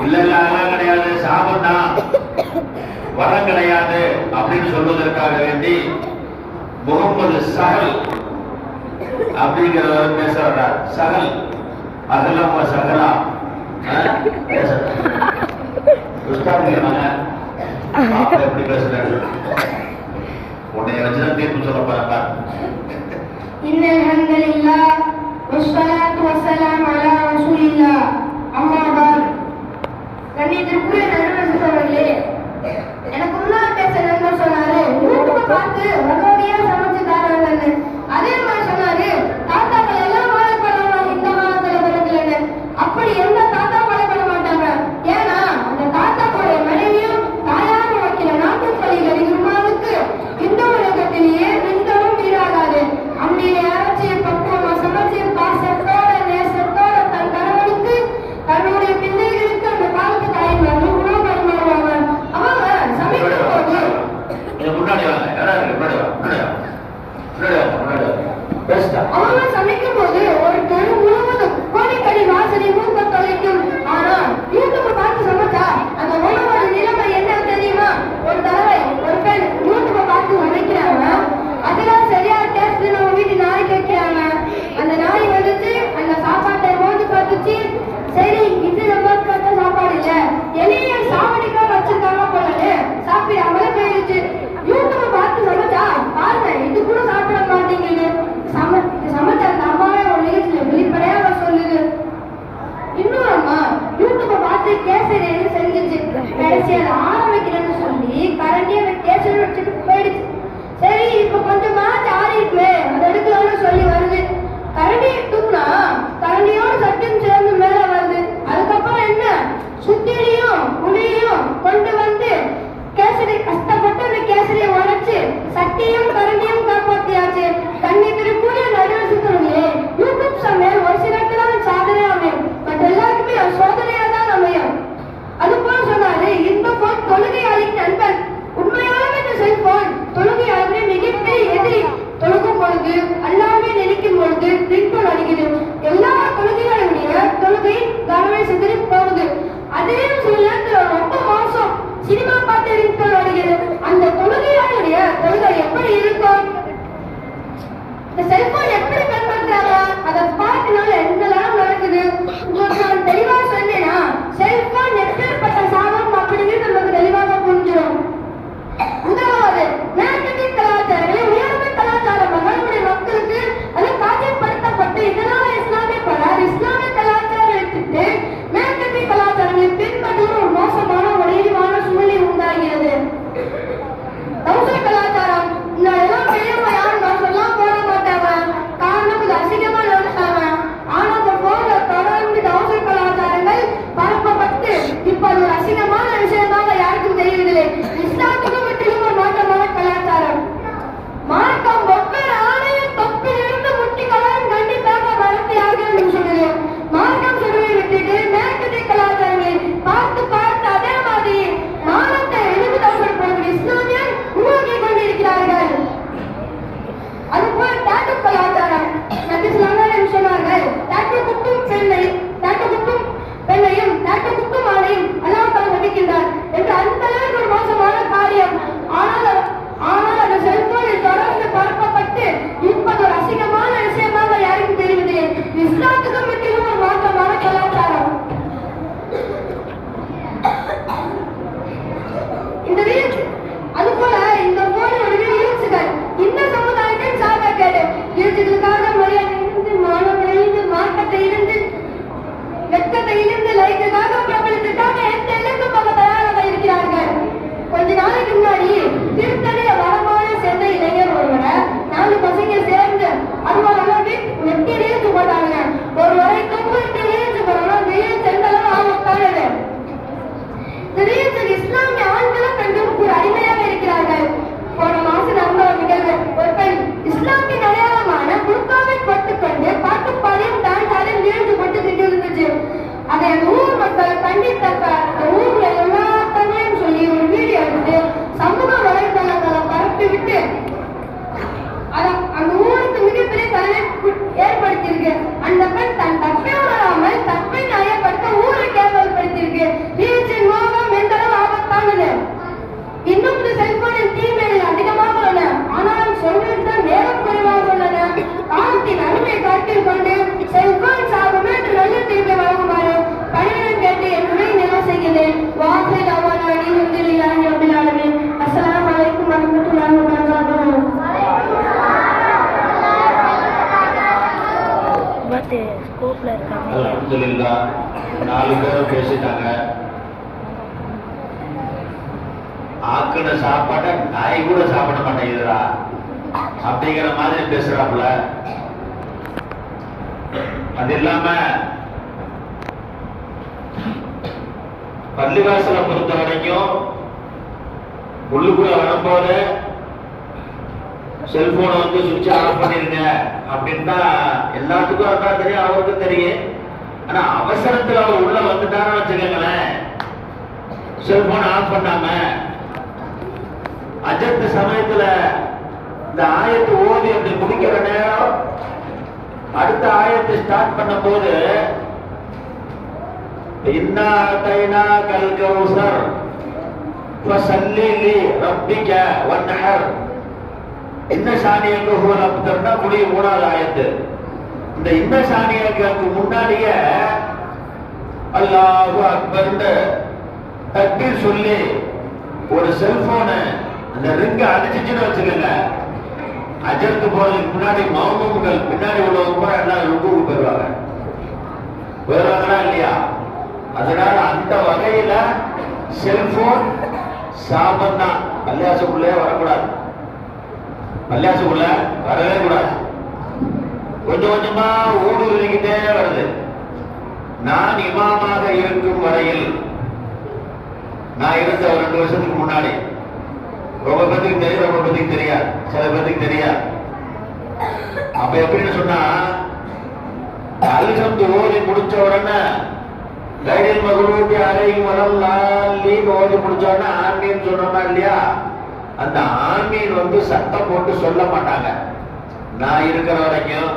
இல்ல இல்ல அதெல்லாம் கிடையாது, சாபம் தான், வரம் கிடையாது அப்படின்னு சொல்வதற்காக வேண்டி முகமது சஹல் அப்படிங்கிறவர் பேச வர்றார். சஹல் அதெல்லாம் சகலா எப்படி பேசுறாரு, உன்னை வச்சுதான் தீர்ப்பு சொல்ல போறாங்க. இன்னல் ஹம்துலில்லாஹ் வஸ்ஸலாத்து வஸ்ஸலாமு அலா ரசூலில்லாஹ். அம்மா பாத். கண்ணியத்திற்குரிய நண்பர்களே, எனக்கு முன்னால் பேச நண்பர் சொன்னாரு யூடியூப் பார்த்து உடனடியா சமைச்சு தாராங்கன்னு. அதே மாதிரி சொன்னாரு தாத்தாக்கள் எல்லாம் வாழைப்பழம் இந்த காலத்துல பிறகுலன்னு. அப்படி எந்த தாத்தா வாழைப்பட மாட்டாங்க. ஏன்னா அந்த தாத்தாக்களுடைய மனைவியும் தாயாரும் வைக்கிற நாட்டுப்பள்ளிகள் இருமாவுக்கு இந்த உலகத்திலேயே விந்தவும் வீடாகாது. அன்னைய அரைச்சி பக்குவமா சமைச்சு பாசத்தோட நேசத்தோட தன் கணவனுக்கு தன்னுடைய பிள்ளைகளுக்கு அந்த காலத்து தாய்மார்கள் உணவு பரிமாறுவாங்க. அவங்க சமைக்கும் போது அவங்க சமைக்கும் போது ஒரு தெரு முழுவதும் கோடிக்கடி வாசனை மூக்க தொலைக்கும். ஆனா யூடியூப் பார்த்து சமைச்சா அந்த உணவோட நிலைமை என்ன தெரியுமா? ஒரு தடவை ஒரு பெண் யூடியூப் பார்த்து சமைக்கிறாங்க. அதெல்லாம் சரியா டேஸ்ட் நம்ம வீட்டு நாய் கேட்கிறாங்க. அந்த நாய் வந்துச்சு, அந்த சாப்பாட்டை மோந்து பார்த்துச்சு. சரி இது நம்ம பார்த்த சாப்பாடு இல்ல, எலிய சாவடிக்காக வச்சிருக்காங்க போலன்னு சாப்பிடாமலே போயிடுச்சு. யூடியூப் பார்த்து சமைச்சா பாருங்க இது கூட சாப்பிட மாட்டீங்கன்னு சமைச்ச அந்த அம்மாவே ஒரு நிகழ்ச்சியில வெளிப்படையாக சொல்லுது. இன்னொரு அம்மா யூடியூப்பை பார்த்து கேசரி செஞ்சிச்சு. கடைசியில் ஆரம்பிக்கிறேன்னு சொல்லி கரண்டி அந்த கேசரி வச்சுட்டு போயிடுச்சு. சரி இப்ப கொஞ்சம் மாச்சு ஆறிட்டுமே அதை எடுக்கலாம்னு சொல்லி வருது. கரண்டியை தூக்குனா கரண்டியோட சட்டும் சேர்ந்து மேல வருது. அதுக்கப்புறம் என்ன சுத்திலையும் புளியையும் கொண்டு வந்து கேசரி கஷ்டப்பட்டு அந்த கேசரியை உடைச்சு சட்டியும் கரண்டியும் காப்பாத்தியாச்சு. கண்ணியத்திற்குரிய நடுவர்களே, யூடியூப் சமையல் ஒரு சிலருக்குதான் சாதனை அமையும், பட் எல்லாருக்குமே சோதனையா தான் அமையும். அது போல சொன்னாரு இந்த போன் தொழுகையாளின் நண்பன். உண்மையாலுமே இந்த செல்போன் தொழுகையாளுமே மிகப்பெரிய எதிரி. தொழுகும் பொழுது எல்லாருமே நினைக்கும் பொழுது ரிங்டோன் அடிக்குது. எல்லா தொழுகைகளுடைய தொழுகை கனவை சிதறி போகுது. அதே சில நேரத்துல ரொம்ப மோசம் சினிமா பார்த்து ரிங்டோன் அடிக்குது. அந்த தொழுகையாளுடைய தொழுகை எப்படி இருக்கும்? இந்த செல்போன் எப்படி பயன்படுத்துறாங்க? அதை பார்க்கனால என்னெல்லாம் நடக்குது உங்களுக்கு நான் தெளிவா சொன்னேன்னா செல்போன் எப்பேற்பட்ட சாதம் அப்படிங்கிறது நமக்கு தெளிவாக புரிஞ்சிடும். முதலாவது மேற்கத்திய கலாச்சாரங்களை உயர்ந்த கலாச்சாரம் நம்மளுடைய மக்களுக்கு அது காட்சிப்படுத்தப்பட்டு இதனால இஸ்லாமிய பலர் இஸ்லாமிய கலாச்சாரம் எடுத்துட்டு மேற்கத்திய கலாச்சாரங்களை பின்பற்றும் ஒரு மோசமான ஒரு இழிவான சூழ்நிலை உண்டாகிறது. டவுசர் கலாச்சாரம் இந்த எல்லாம் பெரியவங்க யாரும் டவுசர்லாம் போட மாட்டாங்க. காரணம் இது அசிங்கமா நினைச்சாங்க. ஆனா அந்த போர்ல தொடர்ந்து டவுசர் கலாச்சாரங்கள் பரப்பப்பட்டு இப்ப அது ஒரு அசிங்கமான விஷயமாக யாருக்கும் தெரியவில்லை. இஸ்லாத்துக்கும் முற்றிலும் ஒரு மாற்றமான கலாச்சாரம். மார்க்கம் ஒவ்வொரு ஆணையும் தொப்பிலிருந்து முட்டி கலரும் கண்டிப்பாக வளர்த்தியாக சொல்லுது. மார்க்கம் சொல்லுவை விட்டுட்டு மேற்கத்திய கலாச்சாரங்களை பார்த்து பார்த்து அதே மாதிரி மானத்தை எழுதி தவறப்படுகிற இஸ்லாமியர் உருவாக்கி கொண்டிருக்கிறார்கள். அதுபோல டாட்டு கலாச்சாரம் சொன்னார்கள். டாட்டு குட்டும் பெண்ணையும் டாட்டு குட்டும் ஆணையும் அல்லாஹ் நடிக்கின்றார் என்று அந்த அளவுக்கு ஒரு மோசமான காரியம். ஆனால் அந்த செல்போனில் தொடர்ந்து பரப்பப்பட்டு இப்பது ஒரு அசிங்கமான விஷயமாக யாருக்கும் தெரிவதில்லை. இஸ்லாத்துக்கும் முற்றிலும் ஒரு மாற்றமான கலாச்சாரம். இந்த ரீல்ஸ் அதுபோல இந்த போனோட ரீல்ஸுகள் இந்த சமுதாயத்தின் சாபக்கேடு. ரீல்ஸுகளுக்காக மரியாதை இருந்து மாணவர்கள் இருந்து மார்க்கத்தை இருந்து வெட்கத்தை இருந்து லைக்குக்காக பிரபலத்துக்காக எந்த இலக்கும் போக தயாராக இருக்கிறார்கள். கொஞ்ச நாளைக்கு முன்னாடி திருத்தணிய வரமான சேர்ந்த இளைஞர் ஒருவரை 4 பசங்க சேர்ந்து அதுவரை வெட்டி ரீல்ஸ் போட்டாங்க. ஒரு வரைக்கும் ரீல்ஸ் போடணும் ரீல்ஸ் எந்த அளவு ஆபத்தானது. இந்த ரீல்ஸுக்கு இஸ்லாமிய ஆண்களும் பெண்களும் ஒரு அடிமையாக இருக்கிறார்கள். போன மாசம் நடந்த ஒரு நிகழ்வு. ஒரு பெண் இஸ்லாமின் அடையாளமான புர்காவை போட்டுக்கொண்டு பாட்டு பாடியும் டான்ஸ் ஆடியும் ரீல்ஸ் போட்டு திட்டு இருந்துச்சு. அதை அந்த ஊர் மக்கள் கண்டித்தப்ப அந்த ஊர்ல எல்லா தன்மையும் சொல்லி ஒரு வீடியோ எடுத்து சமூக வலைதளங்களை பரப்பி விட்டு அந்த ஊருக்கு மிகப்பெரிய தலைமை ஏற்படுத்தியிருக்கு. அந்த பெண் தன் தப்பை உணராமல் தப்பை நியாயப்படுத்த ஊரை கேவல்படுத்தியிருக்கு. அல்ஹம்துலில்லாஹ் 4 பேரும் பேசிட்டாங்க. ஆக்கின சாப்பாட்டை நாய் கூட சாப்பிட மாட்டேங்குதுடா அப்படிங்கிற மாதிரி பேசுறாப்புல. அது இல்லாம பள்ளிவாசலை பொறுத்த வரைக்கும் உள்ளுக்குள்ள வரும்போது செல்போனை வந்து சுவிட்ச் ஆஃப் பண்ணிருங்க அப்படின்னா எல்லாத்துக்கும் அதான் தெரியும், அவருக்கும் தெரியும். ஆனா அவசரத்துல அவர் உள்ள வந்துட்டாருன்னு வச்சுக்கோங்களேன், செல்போன் ஆஃப் பண்ணாம அஜத்து சமயத்துல இந்த ஆயத்து ஓதி அப்படி முடிக்கிற நேரம் அடுத்த ஆயத்தை ஸ்டார்ட் பண்ணும் போது இன்னா தைனா கல் கௌசர் ஃபஸல்லி லி ரப்பிக வன்ஹர் இன்ன ஷானியக்கு ஹுவல் அப்தர்னா முடிய 3வது ஆயத்து. இந்த இன்ன ஷானியக்கு முன்னாடியே அல்லாஹு அக்பர்னு தக்பீர் சொல்லி ஒரு செல்போனு அந்த ரிங்க அடிச்சுன்னு வச்சுக்கோங்க, அஜருக்கு போறதுக்கு முன்னாடி மௌனங்கள் பின்னாடி உள்ளவங்க கூட எல்லாம் ருக்குக்கு போயிடுவாங்களா இல்லையா? அதனால அந்த வகையில செல்போன் சாபம் தான். பள்ளியாசுக்குள்ளே வரக்கூடாது, பள்ளியாசுக்குள்ள வரவே கூடாது. கொஞ்சம் கொஞ்சமா ஊடுருவிக்கிட்டே வருது. நான் இமாமாக இருக்கும் வரையில், நான் இருந்த ஒரு 2 வருஷத்துக்கு முன்னாடி, ரொம்ப பேருக்கு தெரியும், ரொம்ப பேருக்கு தெரியாது, சில பேருக்கு தெரியாது. அப்ப எப்படின்னு சொன்னா, அல்ஹம்து ஓதி முடிச்ச உடனே கைடில் மகுலூபி அலைஹிம் வலல்லாஹீன் ஓதி முடிச்ச உடனே ஆமீன் சொன்னோமா இல்லையா? அந்த ஆமீன் வந்து சத்தம் போட்டு சொல்ல மாட்டாங்க. நான் இருக்கிற வரைக்கும்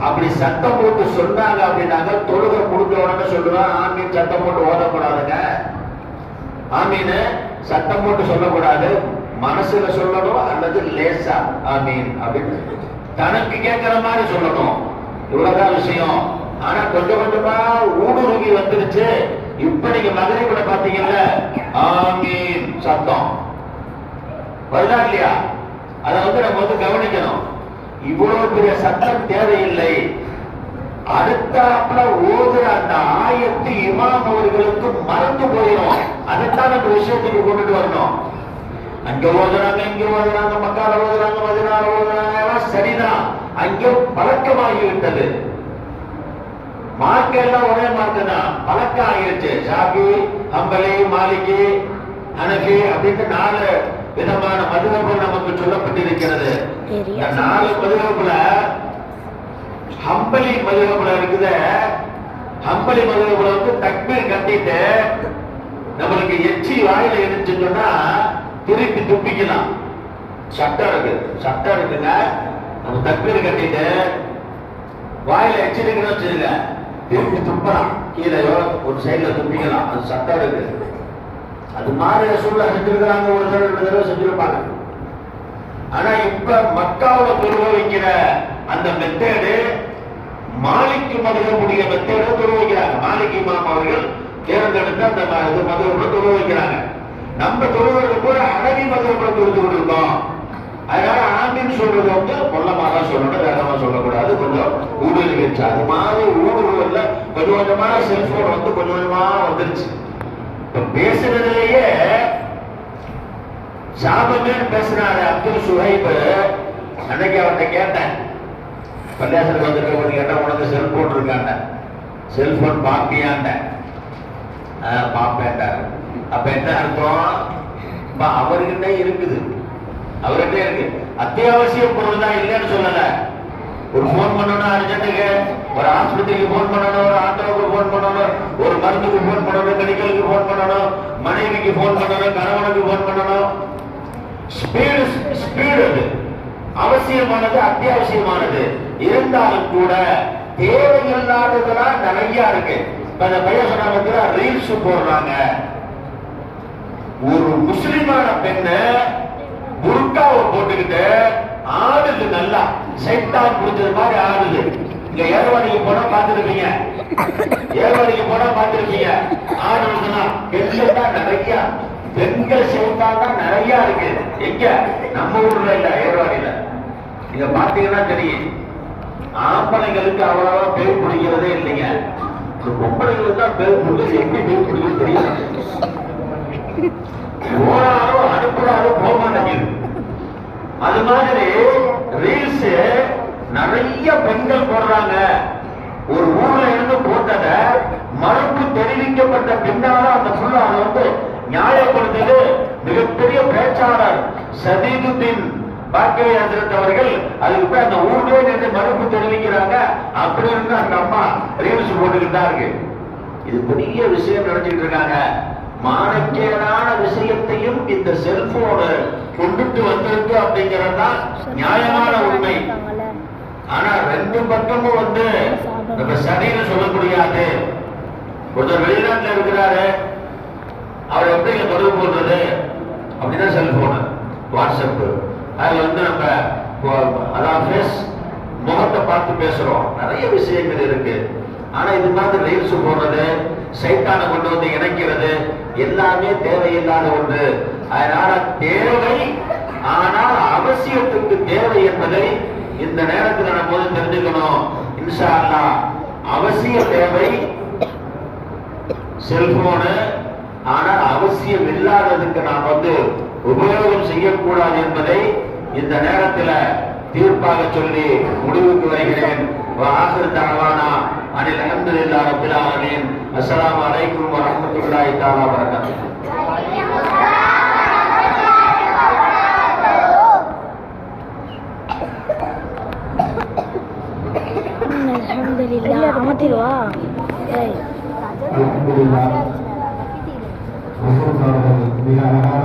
அப்படி சத்தம் போட்டு சொன்னாங்க அப்படின்னாங்க, தொழுகை முடிஞ்ச உடனே சொல்லுவேன் ஆமீன் சத்தம் போட்டு ஓதக்கூடாதுங்க. ஆமீன் சத்தம் போட்டு சொல்லக்கூடாது, மனசுல சொல்லணும் அல்லது லேசா ஆமீன் அப்படின்னு தனக்கு கேட்கிற மாதிரி சொல்லணும். இவ்வளவுதான் விஷயம். ஆனா கொஞ்சம் கொஞ்சமா ஊடுருவி வந்துருச்சு. இப்ப நீங்க மகரிபுல பாத்தீங்கல்ல, ஆமீன் சத்தம் வருதா இல்லையா? அதை வந்து நம்ம வந்து கவனிக்கணும். இவ்வளவு பெரிய சத்தம் தேவையில்லை. அடுத்தாப்புல ஓதுற அந்த ஆயத்து இமாம் அவர்களுக்கு மறந்து போயிடும். அதைத்தான் அந்த விஷயத்துக்கு கொண்டுட்டு வரணும். அங்க ஓதுறாங்க, இங்க ஓதுறாங்க, மக்கால ஓதுறாங்க, மதினால ஓதுறாங்க, எல்லாம் சரிதான். அங்கே பழக்கமாகிவிட்டது. மார்க்க எல்லாம் ஒரே மார்க்க தான், பழக்கம் ஆகிருச்சு. ஷாஃபி, ஹம்பலி, மாலிகி, ஹனஃபி அப்படின்ட்டு 4 விதமான மதுஹபுகள் நமக்கு சொல்லப்பட்டிருக்கிறது. இந்த 4 மதுஹபுல ஹம்பலி மதுஹபுல இருக்குது. ஹம்பலி மதுஹபுல வந்து தக்பீர் கட்டிட்டு நம்மளுக்கு எச்சி வாயில இருந்துச்சுன்னா திருப்பி துப்பிக்கலாம். சட்டம் இருக்கு, சட்டம் இருக்குங்க. நம்ம தக்பீர் கட்டிட்டு வாயில எச்சிருக்குன்னு வச்சுருங்க, திருப்பி துப்பலாம். கீழே ஒரு சைட்ல துப்பிக்கலாம், அது சட்டம் இருக்கு. அது மாதிரி சூழ்நிலை செஞ்சிருக்கிறாங்க, ஒரு தடவை 2 தடவை செஞ்சிருப்பாங்க. ஆனா இப்ப மக்காவுல தொழுவ வைக்கிற அந்த மெத்தேடு மாலிக்கு மதுஹபுடைய மெத்தேடு தொழுவ வைக்கிறாங்க. மாலிக் இமாம் அவர்கள் தேர்ந்தெடுத்து அந்த மதுஹபுல தொழுவ வைக்கிறாங்க. நம்ம தொழுவது கூட ஹனஃபி மதுஹபுல தொழுது கொண்டிருக்கோம். அதனால ஆமீன் சொல்றது வந்து கொல்லமாக சொல்லணும், வேகமா சொல்லக்கூடாது. கொஞ்சம் ஊடுருவி வச்சு அது மாதிரி ஊடுருவல்ல கொஞ்சம் கொஞ்சமா செல்போன் வந்து கொஞ்சம் கொஞ்சமா வந்துருச்சு. இப்ப பேசுறதுலயே சாபமே பேசுறாரு அப்துல் சுஹைப். அன்னைக்கு அவர்கிட்ட கேட்டேன், பள்ளியாசலுக்கு வந்திருக்க கேட்டா, உனக்கு செல்போன் இருக்காண்ட, செல்போன் பாப்பியாண்ட. பாப்பேன்டாரு. அப்ப என்ன அர்த்தம்? அவர்கிட்ட இருக்குது, அவர்கிட்ட இருக்கு. அத்தியாவசிய பொருள் தான் இல்லைன்னு சொல்லல. ஒரு போன் பண்ணணும் அர்ஜென்ட்டுக்கு, ஒரு ஆஸ்பத்திரிக்கு போன் பண்ணணும், ஒரு ஆட்டோவுக்கு போன் பண்ணணும், ஒரு மருந்துக்கு போன் பண்ணணும், மெடிக்கலுக்கு போன் பண்ணணும், மனைவிக்கு போன் பண்ணணும், கணவனுக்கு போன் பண்ணணும். ஸ்பீடு அது அவசியமானது, அத்தியாவசியமானது. இருந்தாலும் கூட தேவையில்லாததெல்லாம் நிறைய இருக்கு. அந்த பையன் சொன்ன ரீல்ஸ் போடுறாங்க. ஒரு முஸ்லிமான பெண்ணு புர்காவை போட்டுக்கிட்டு ஆடுது, நல்லா சைத்தான் புடிச்சது மாதிரி ஆடுது. இங்க ஏர்வாடிக்கு போனா பாத்துருப்பீங்க, ஏர்வாடிக்கு போனா பாத்துருப்பீங்க. ஆடுறதுன்னா பெண்கள் தான் நிறைய, பெண்கள் சைத்தான் தான் நிறைய இருக்கு. எங்க நம்ம ஊர்ல இல்ல, ஏர்வாடியில. இத பாத்தீங்கன்னா தெரியும். ஆம்பளைங்களுக்கு அவ்வளவா பேர் பிடிக்கிறதே இல்லைங்க. இந்த பொம்பளைங்களுக்கு தான் பேர் கொடுத்து எப்படி பேர் கொடுக்குன்னு தெரியல. போனாலும் அனுப்புறாலும் போக மாட்டேங்குது. அது மாதிரி ரீல்ஸ் நிறைய பெண்கள் போடுறாங்க. ஒரு ஊர்ல இருந்து போட்டத மறுப்பு தெரிவிக்கப்பட்ட பின்னால அந்த புள்ள அதை வந்து நியாயப்படுத்தது மிகப்பெரிய பேச்சாளர் சதீதுதீன் பாக்கிய ஹஜ்ரத் அவர்கள் அதுக்கு போய் அந்த ஊர்லயே நின்று மறுப்பு தெரிவிக்கிறாங்க. அப்படி இருந்து அந்த அம்மா ரீல்ஸ் போட்டுக்கிட்டு தான் இருக்கு. இது பெரிய விஷயம் நடத்திட்டு இருக்காங்க. மானக்கேடான விஷயத்தையும் இந்த செல்போனு கொண்டுட்டு வந்திருக்கு அப்படிங்கிறது தான் நியாயமான உண்மை. ஆனா ரெண்டு பக்கமும் வந்து நம்ம சரின்னு சொல்ல முடியாது. ஒருத்தர் வெளிநாட்டுல இருக்கிறாரு, அவர் எப்படி தொடர்பு கொள்றது அப்படின்னா செல்போனு, வாட்ஸ்அப், அதுல வந்து நம்ம அதான் ஃபேஸ் முகத்தை பார்த்து பேசுறோம். நிறைய விஷயங்கள் இருக்கு. ஆனா இது மாதிரி ரீல்ஸ் போடுறது, சைத்தானை கொண்டு வந்து இணைக்கிறது எல்லாமே தேவையில்லாத ஒன்று. அதனால தேவை, ஆனால் அவசியத்துக்கு தேவை என்பதை இந்த நேரத்தில் நம்ம போது தெரிஞ்சுக்கணும். இன்ஷா அல்லாஹ் அவசிய தேவை செல்போனு, ஆனால் அவசியம் இல்லாததுக்கு நாம் வந்து உபயோகம் செய்யக்கூடாது என்பதை இந்த நேரத்தில் தீர்ப்பாக சொல்லி முடிவுக்கு வருகிறேன். ஆகிர் தஅவானா அனில் அல்ஹம்துலில்லாஹி ரப்பில் ஆலமீன். அஸ்ஸலாமு அலைக்கும் வரஹ்மத்துல்லாஹி தஆலா வபரகாத்துஹு. அல்ஹம்துலில்லாஹ் அமத்திருவா. மிக அழகான